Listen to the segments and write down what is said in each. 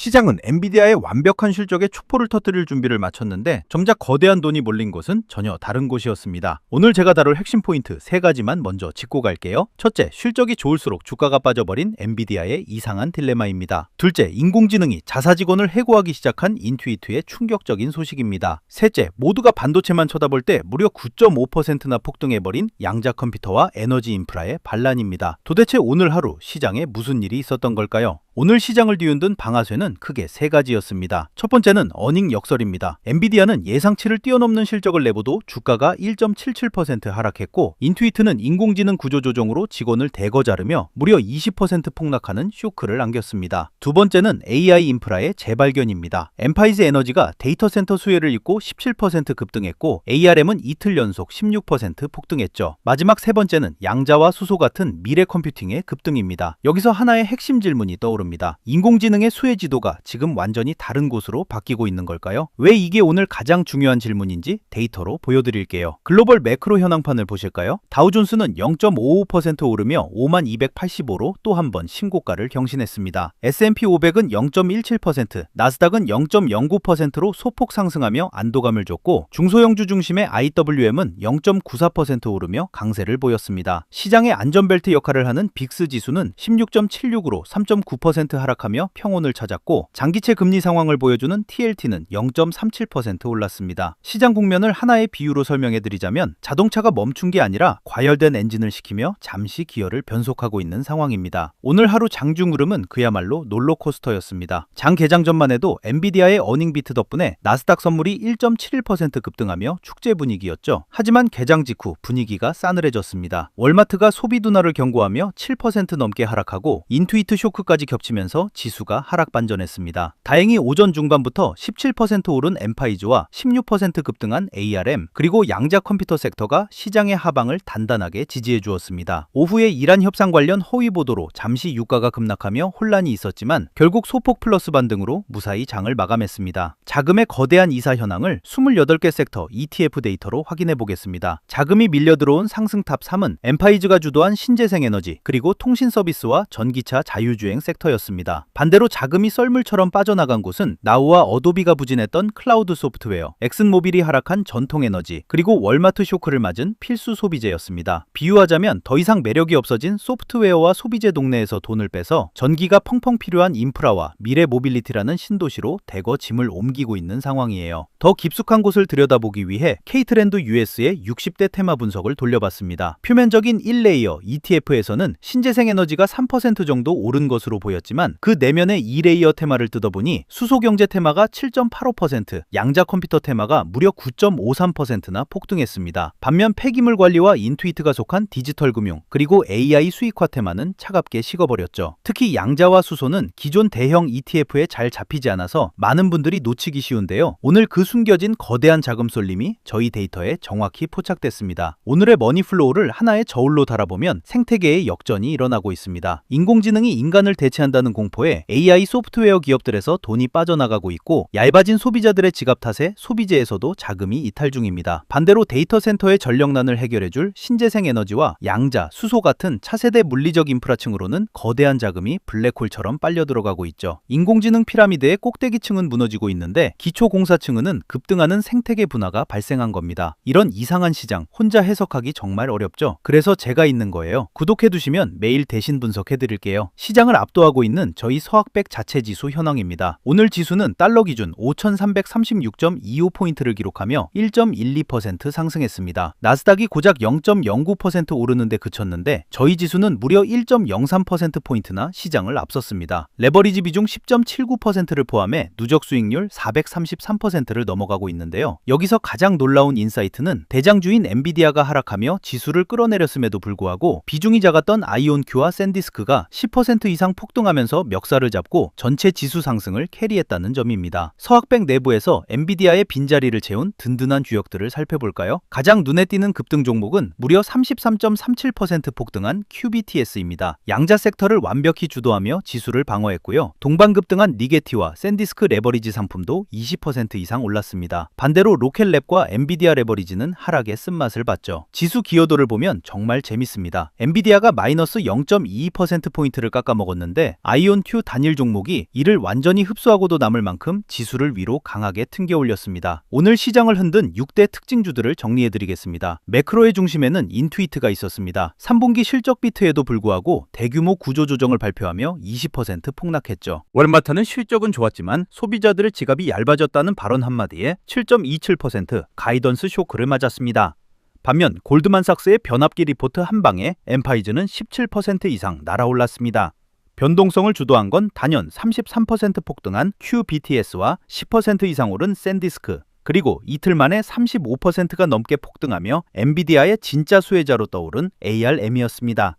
시장은 엔비디아의 완벽한 실적에 촛불을 터뜨릴 준비를 마쳤는데 정작 거대한 돈이 몰린 곳은 전혀 다른 곳이었습니다. 오늘 제가 다룰 핵심 포인트 3가지만 먼저 짚고 갈게요. 첫째, 실적이 좋을수록 주가가 빠져버린 엔비디아의 이상한 딜레마입니다. 둘째, 인공지능이 자사 직원을 해고하기 시작한 인투이트의 충격적인 소식입니다. 셋째, 모두가 반도체만 쳐다볼 때 무려 9.5%나 폭등해버린 양자 컴퓨터와 에너지 인프라의 반란입니다. 도대체 오늘 하루 시장에 무슨 일이 있었던 걸까요? 오늘 시장을 뒤흔든 방아쇠는 크게 3가지였습니다. 첫 번째는 어닝 역설입니다. 엔비디아는 예상치를 뛰어넘는 실적을 내고도 주가가 1.77% 하락했고, 인투이트는 인공지능 구조조정으로 직원을 대거 자르며 무려 20% 폭락하는 쇼크를 안겼습니다. 두 번째는 AI 인프라의 재발견입니다. 엠파이즈 에너지가 데이터 센터 수혜를 잇고 17% 급등했고, ARM은 이틀 연속 16% 폭등했죠. 마지막 세 번째는 양자와 수소 같은 미래 컴퓨팅의 급등입니다. 여기서 하나의 핵심 질문이 떠오릅니다. 인공지능의 수혜 지도가 지금 완전히 다른 곳으로 바뀌고 있는 걸까요? 왜 이게 오늘 가장 중요한 질문인지 데이터로 보여드릴게요. 글로벌 매크로 현황판을 보실까요? 다우존스는 0.55% 오르며 5285로 또 한 번 신고가를 경신했습니다. S&P 500은 0.17%, 나스닥은 0.09%로 소폭 상승하며 안도감을 줬고, 중소형주 중심의 IWM은 0.94% 오르며 강세를 보였습니다. 시장의 안전벨트 역할을 하는 빅스 지수는 16.76으로 3.9% 하락하며 평온을 찾았고, 장기채 금리 상황을 보여주는 TLT는 0.37% 올랐습니다. 시장 국면을 하나의 비유로 설명해드리자면 자동차가 멈춘 게 아니라 과열된 엔진을 시키며 잠시 기어를 변속하고 있는 상황입니다. 오늘 하루 장중 흐름은 그야말로 롤러코스터였습니다. 장 개장 전만 해도 엔비디아의 어닝비트 덕분에 나스닥 선물이 1.71% 급등하며 축제 분위기였죠. 하지만 개장 직후 분위기가 싸늘해졌습니다. 월마트가 소비 둔화를 경고하며 7% 넘게 하락하고, 인투이트 쇼크까지 겹치면서 지수가 하락 반전했습니다. 다행히 오전 중반부터 17% 오른 엠파이즈와 16% 급등한 ARM, 그리고 양자 컴퓨터 섹터가 시장의 하방을 단단하게 지지해 주었습니다. 오후에 이란 협상 관련 허위 보도로 잠시 유가가 급락하며 혼란이 있었지만 결국 소폭 플러스 반등으로 무사히 장을 마감했습니다. 자금의 거대한 이사 현황을 28개 섹터 ETF 데이터로 확인해 보겠습니다. 자금이 밀려 들어온 상승탑 3은 엠파이즈가 주도한 신재생에너지, 그리고 통신 서비스와 전기차 자유주행 섹터였습니다. 반대로 자금이 썰물처럼 빠져나간 곳은 나우와 어도비가 부진했던 클라우드 소프트웨어, 엑슨모빌이 하락한 전통에너지, 그리고 월마트 쇼크를 맞은 필수 소비재였습니다. 비유하자면 더 이상 매력이 없어진 소프트웨어와 소비재 동네에서 돈을 빼서 전기가 펑펑 필요한 인프라와 미래 모빌리티라는 신도시로 대거 짐을 옮기고 있는 상황이에요. 더 깊숙한 곳을 들여다보기 위해 K트렌드 US의 60대 테마 분석을 돌려봤습니다. 표면적인 1레이어 ETF에서는 신재생에너지가 3% 정도 오른 것으로 보였지만 그 내면의 2레이어 테마를 뜯어보니 수소경제 테마가 7.85%, 양자 컴퓨터 테마가 무려 9.53%나 폭등했습니다. 반면 폐기물 관리와 인투이트가 속한 디지털 금융, 그리고 AI 수익화 테마는 차갑게 식어버렸죠. 특히 양자와 수소는 기존 대형 ETF에 잘 잡히지 않아서 많은 분들이 놓치기 쉬운데요. 오늘 그 숨겨진 거대한 자금 쏠림이 저희 데이터에 정확히 포착됐습니다. 오늘의 머니플로우를 하나의 저울로 달아보면 생태계의 역전이 일어나고 있습니다. 인공지능이 인간을 대체한다는 공포에 AI 소프트웨어 기업들에서 돈이 빠져나가고 있고, 얇아진 소비자들의 지갑 탓에 소비재에서도 자금이 이탈 중입니다. 반대로 데이터 센터의 전력난을 해결해줄 신재생 에너지와 양자, 수소 같은 차세대 물리적 인프라층으로는 거대한 자금이 블랙홀처럼 빨려 들어가고 있죠. 인공지능 피라미드의 꼭대기층은 무너지고 있는데 기초공사층은 급등하는 생태계 분화가 발생한 겁니다. 이런 이상한 시장 혼자 해석하기 정말 어렵죠. 그래서 제가 있는 거예요. 구독해두시면 매일 대신 분석해드릴게요. 시장을 압도하고 있는 저희 서학백 자체 지수 현황입니다. 오늘 지수는 달러 기준 5336.25포인트를 기록하며 1.12% 상승했습니다. 나스닥이 고작 0.09% 오르는데 그쳤는데 저희 지수는 무려 1.03%포인트나 시장을 앞섰습니다. 레버리지 비중 10.79%를 포함해 누적 수익률 433%를 넘어가고 있는데요. 여기서 가장 놀라운 인사이트는 대장주인 엔비디아가 하락하며 지수를 끌어내렸음에도 불구하고 비중이 작았던 아이온큐와 샌디스크가 10% 이상 폭등하면서 멱살을 잡고 전체 지수 상승을 캐리했다는 점입니다. 서학백 내부에서 엔비디아의 빈자리를 채운 든든한 주역들을 살펴볼까요? 가장 눈에 띄는 급등 종목은 무려 33.37% 폭등한 QBTS입니다. 양자 섹터를 완벽히 주도하며 지수를 방어했고요. 동반 급등한 니게티와 샌디스크 레버리지 상품도 20% 이상 올랐습니다. 반대로 로켓랩과 엔비디아 레버리지는 하락의 쓴맛을 봤죠. 지수 기여도를 보면 정말 재밌습니다. 엔비디아가 마이너스 0.22%포인트를 깎아먹었는데 그런데 아이온2 단일 종목이 이를 완전히 흡수하고도 남을 만큼 지수를 위로 강하게 튕겨 올렸습니다. 오늘 시장을 흔든 6대 특징주들을 정리해드리겠습니다. 매크로의 중심에는 인투이트가 있었습니다. 3분기 실적 비트에도 불구하고 대규모 구조조정을 발표하며 20% 폭락했죠. 월마트는 실적은 좋았지만 소비자들의 지갑이 얇아졌다는 발언 한마디에 7.27% 가이던스 쇼크를 맞았습니다. 반면 골드만삭스의 변압기 리포트 한 방에 엠파이즈는 17% 이상 날아올랐습니다. 변동성을 주도한 건 단연 33% 폭등한 QBTS와 10% 이상 오른 샌디스크, 그리고 이틀 만에 35%가 넘게 폭등하며 엔비디아의 진짜 수혜자로 떠오른 ARM이었습니다.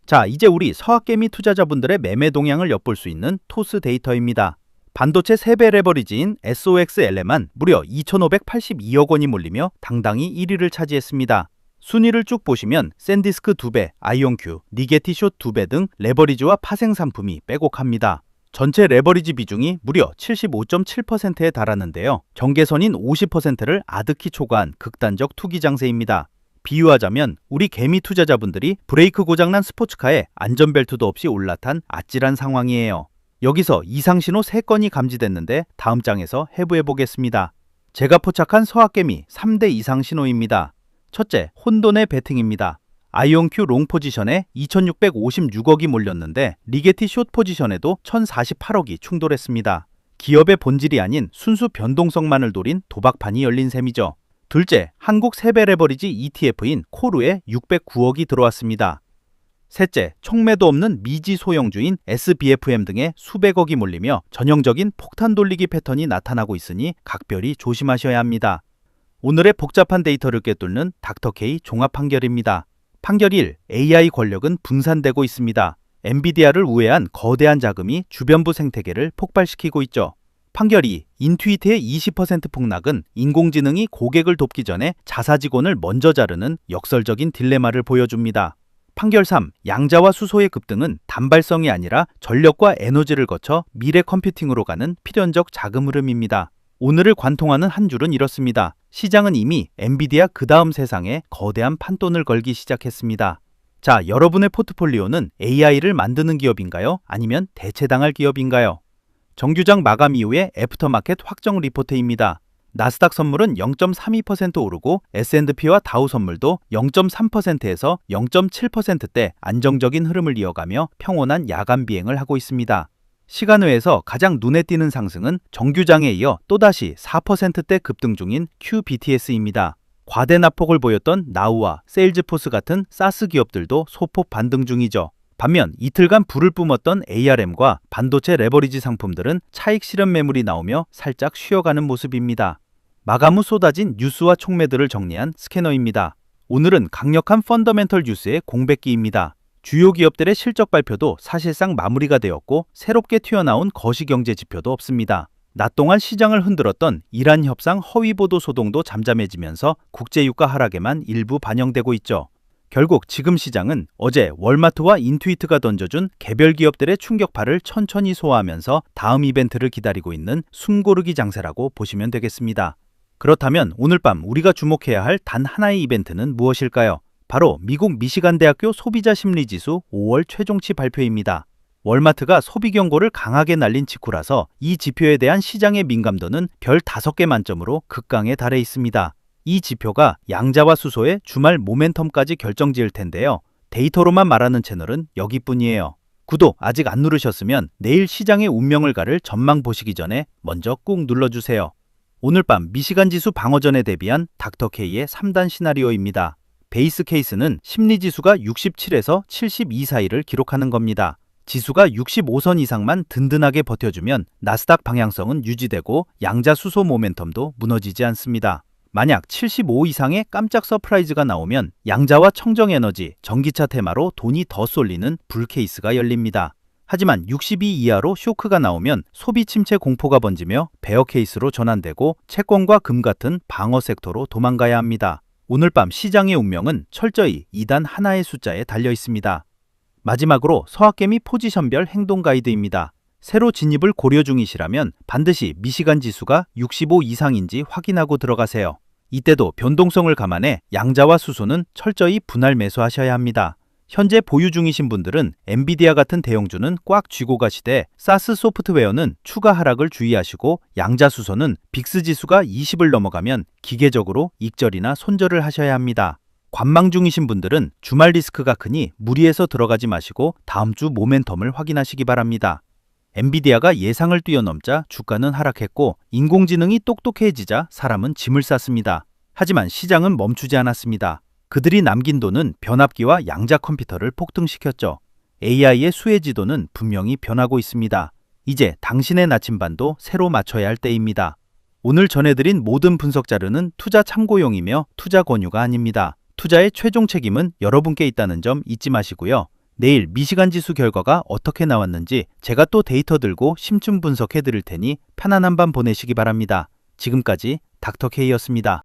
자, 이제 우리 서학개미 투자자분들의 매매 동향을 엿볼 수 있는 토스 데이터입니다. 반도체 3배 레버리지인 SOXL에만 무려 2,582억 원이 몰리며 당당히 1위를 차지했습니다. 순위를 쭉 보시면 샌디스크 2배, 아이온큐, 리게티숏 2배 등 레버리지와 파생 상품이 빼곡합니다. 전체 레버리지 비중이 무려 75.7%에 달하는데요. 경계선인 50%를 아득히 초과한 극단적 투기 장세입니다. 비유하자면 우리 개미 투자자분들이 브레이크 고장난 스포츠카에 안전벨트도 없이 올라탄 아찔한 상황이에요. 여기서 이상신호 3건이 감지됐는데 다음 장에서 해부해 보겠습니다. 제가 포착한 서학개미 3대 이상신호입니다. 첫째, 혼돈의 베팅입니다. 아이온큐 롱 포지션에 2,656억이 몰렸는데 리게티 숏 포지션에도 1,048억이 충돌했습니다. 기업의 본질이 아닌 순수 변동성만을 노린 도박판이 열린 셈이죠. 둘째, 한국 3배 레버리지 ETF인 코르에 609억이 들어왔습니다. 셋째, 총매도 없는 미지 소형주인 SBFM 등에 수백억이 몰리며 전형적인 폭탄 돌리기 패턴이 나타나고 있으니 각별히 조심하셔야 합니다. 오늘의 복잡한 데이터를 꿰뚫는 닥터K 종합 판결입니다. 판결 1. AI 권력은 분산되고 있습니다. 엔비디아를 우회한 거대한 자금이 주변부 생태계를 폭발시키고 있죠. 판결 2. 인투이트의 20% 폭락은 인공지능이 고객을 돕기 전에 자사 직원을 먼저 자르는 역설적인 딜레마를 보여줍니다. 판결 3. 양자와 수소의 급등은 단발성이 아니라 전력과 에너지를 거쳐 미래 컴퓨팅으로 가는 필연적 자금 흐름입니다. 오늘을 관통하는 한 줄은 이렇습니다. 시장은 이미 엔비디아 그 다음 세상에 거대한 판돈을 걸기 시작했습니다. 자, 여러분의 포트폴리오는 AI를 만드는 기업인가요? 아니면 대체당할 기업인가요? 정규장 마감 이후의 애프터마켓 확정 리포트입니다. 나스닥 선물은 0.32% 오르고 S&P와 다우 선물도 0.3%에서 0.7%대 안정적인 흐름을 이어가며 평온한 야간 비행을 하고 있습니다. 시간외에서 가장 눈에 띄는 상승은 정규장에 이어 또다시 4%대 급등 중인 QBTS입니다. 과대 낙폭을 보였던 나우와 세일즈포스 같은 사스 기업들도 소폭 반등 중이죠. 반면 이틀간 불을 뿜었던 ARM과 반도체 레버리지 상품들은 차익 실현 매물이 나오며 살짝 쉬어가는 모습입니다. 마감 후 쏟아진 뉴스와 총매들을 정리한 스캐너입니다. 오늘은 강력한 펀더멘털 뉴스의 공백기입니다. 주요 기업들의 실적 발표도 사실상 마무리가 되었고 새롭게 튀어나온 거시경제 지표도 없습니다. 낮 동안 시장을 흔들었던 이란 협상 허위 보도 소동도 잠잠해지면서 국제유가 하락에만 일부 반영되고 있죠. 결국 지금 시장은 어제 월마트와 인투이트가 던져준 개별 기업들의 충격파를 천천히 소화하면서 다음 이벤트를 기다리고 있는 숨고르기 장세라고 보시면 되겠습니다. 그렇다면 오늘 밤 우리가 주목해야 할 단 하나의 이벤트는 무엇일까요? 바로 미국 미시간 대학교 소비자 심리지수 5월 최종치 발표입니다. 월마트가 소비 경고를 강하게 날린 직후라서 이 지표에 대한 시장의 민감도는 별 5개 만점으로 극강에 달해 있습니다. 이 지표가 양자와 수소의 주말 모멘텀까지 결정지을 텐데요. 데이터로만 말하는 채널은 여기뿐이에요. 구독 아직 안 누르셨으면 내일 시장의 운명을 가를 전망 보시기 전에 먼저 꾹 눌러주세요. 오늘 밤 미시간 지수 방어전에 대비한 닥터K의 3단 시나리오입니다. 베이스 케이스는 심리지수가 67에서 72 사이를 기록하는 겁니다. 지수가 65선 이상만 든든하게 버텨주면 나스닥 방향성은 유지되고 양자 수소 모멘텀도 무너지지 않습니다. 만약 75 이상의 깜짝 서프라이즈가 나오면 양자와 청정에너지, 전기차 테마로 돈이 더 쏠리는 불 케이스가 열립니다. 하지만 62 이하로 쇼크가 나오면 소비 침체 공포가 번지며 베어 케이스로 전환되고 채권과 금 같은 방어 섹터로 도망가야 합니다. 오늘 밤 시장의 운명은 철저히 2단 하나의 숫자에 달려 있습니다. 마지막으로 서학개미 포지션별 행동 가이드입니다. 새로 진입을 고려 중이시라면 반드시 미시간 지수가 65 이상인지 확인하고 들어가세요. 이때도 변동성을 감안해 양자와 수소는 철저히 분할 매수하셔야 합니다. 현재 보유 중이신 분들은 엔비디아 같은 대형주는 꽉 쥐고 가시되 사스 소프트웨어는 추가 하락을 주의하시고 양자수소는 빅스 지수가 20을 넘어가면 기계적으로 익절이나 손절을 하셔야 합니다. 관망 중이신 분들은 주말 리스크가 크니 무리해서 들어가지 마시고 다음 주 모멘텀을 확인하시기 바랍니다. 엔비디아가 예상을 뛰어넘자 주가는 하락했고 인공지능이 똑똑해지자 사람은 짐을 쌌습니다. 하지만 시장은 멈추지 않았습니다. 그들이 남긴 돈은 변압기와 양자 컴퓨터를 폭등시켰죠. AI의 수혜지도는 분명히 변하고 있습니다. 이제 당신의 나침반도 새로 맞춰야 할 때입니다. 오늘 전해드린 모든 분석 자료는 투자 참고용이며 투자 권유가 아닙니다. 투자의 최종 책임은 여러분께 있다는 점 잊지 마시고요. 내일 미시간 지수 결과가 어떻게 나왔는지 제가 또 데이터 들고 심층 분석해 드릴 테니 편안한 밤 보내시기 바랍니다. 지금까지 닥터 K였습니다.